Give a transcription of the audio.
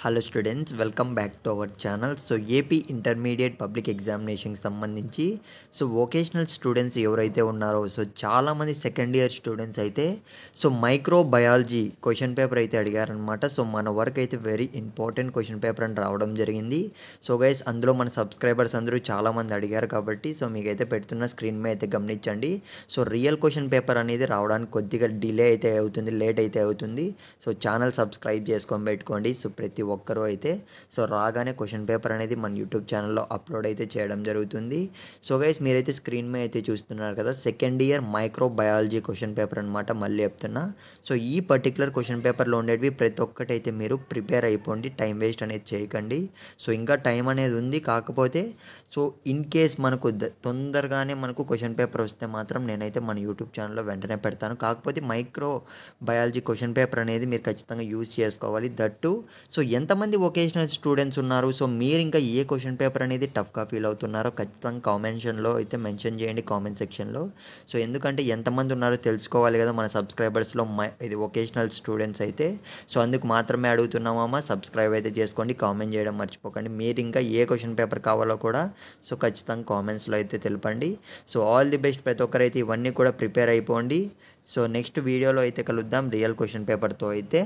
Hello students, welcome back to our channel. So AP intermediate public ఎగ్జామినేషన్కి సంబంధించి vocational students ఎవరైతే ఉన్నారో చాలామంది సెకండ్ ఇయర్ స్టూడెంట్స్ అయితే మైక్రోబయాలజీ క్వశ్చన్ పేపర్ అయితే అడిగారనమాట. మన వరకు అయితే వెరీ ఇంపార్టెంట్ క్వశ్చన్ పేపర్ అని రావడం జరిగింది. గైస్, అందులో మన సబ్స్క్రైబర్స్ అందరూ చాలామంది అడిగారు కాబట్టి మీకైతే పెడుతున్న స్క్రీన్ మీద అయితే గమనించండి. రియల్ క్వశ్చన్ పేపర్ అనేది రావడానికి కొద్దిగా డిలే అయితే అవుతుంది, లేట్ అయితే అవుతుంది. ఛానల్ సబ్స్క్రైబ్ చేసుకొని పెట్టుకోండి. ప్రతి ఒక్కరూ అయితే రాగానే క్వశ్చన్ పేపర్ అనేది మన యూట్యూబ్ ఛానల్లో అప్లోడ్ అయితే చేయడం జరుగుతుంది. గైస్, మీరైతే స్క్రీన్ మీద అయితే చూస్తున్నారు కదా, second year microbiology question paper అనమాట. మళ్ళీ చెప్తున్నా, ఈ పర్టికులర్ క్వశ్చన్ పేపర్లో ఉండేవి ప్రతి ఒక్కటైతే మీరు ప్రిపేర్ అయిపోండి, టైం వేస్ట్ అనేది చేయకండి. ఇంకా టైం అనేది ఉంది, కాకపోతే ఇన్ కేస్ మనకు తొందరగానే మనకు క్వశ్చన్ పేపర్ వస్తే మాత్రం నేనైతే మన యూట్యూబ్ ఛానల్లో వెంటనే పెడతాను. కాకపోతే మైక్రోబయాలజీ క్వశ్చన్ పేపర్ అనేది మీరు ఖచ్చితంగా యూజ్ చేసుకోవాలి. దట్టు ఎంతమంది వొకేషనల్ స్టూడెంట్స్ ఉన్నారు, మీరు ఇంకా ఏ క్వశ్చన్ పేపర్ అనేది టఫ్గా ఫీల్ అవుతున్నారో ఖచ్చితంగా కామెంట్షన్లో అయితే మెన్షన్ చేయండి, కామెంట్ సెక్షన్లో. ఎందుకంటే ఎంతమంది ఉన్నారో తెలుసుకోవాలి కదా మన సబ్స్క్రైబర్స్లో ఇది వొకేషనల్ స్టూడెంట్స్ అయితే. అందుకు మాత్రమే అడుగుతున్నామమ్మా, సబ్స్క్రైబ్ అయితే చేసుకోండి, కామెంట్ చేయడం మర్చిపోకండి. మీరు ఇంకా ఏ క్వశ్చన్ పేపర్ కావాలో కూడా ఖచ్చితంగా కామెంట్స్లో అయితే తెలపండి. ఆల్ ది బెస్ట్ ప్రతి ఒక్కరైతే ఇవన్నీ కూడా ప్రిపేర్ అయిపోండి. నెక్స్ట్ వీడియోలో అయితే కలుద్దాం రియల్ క్వశ్చన్ పేపర్తో అయితే.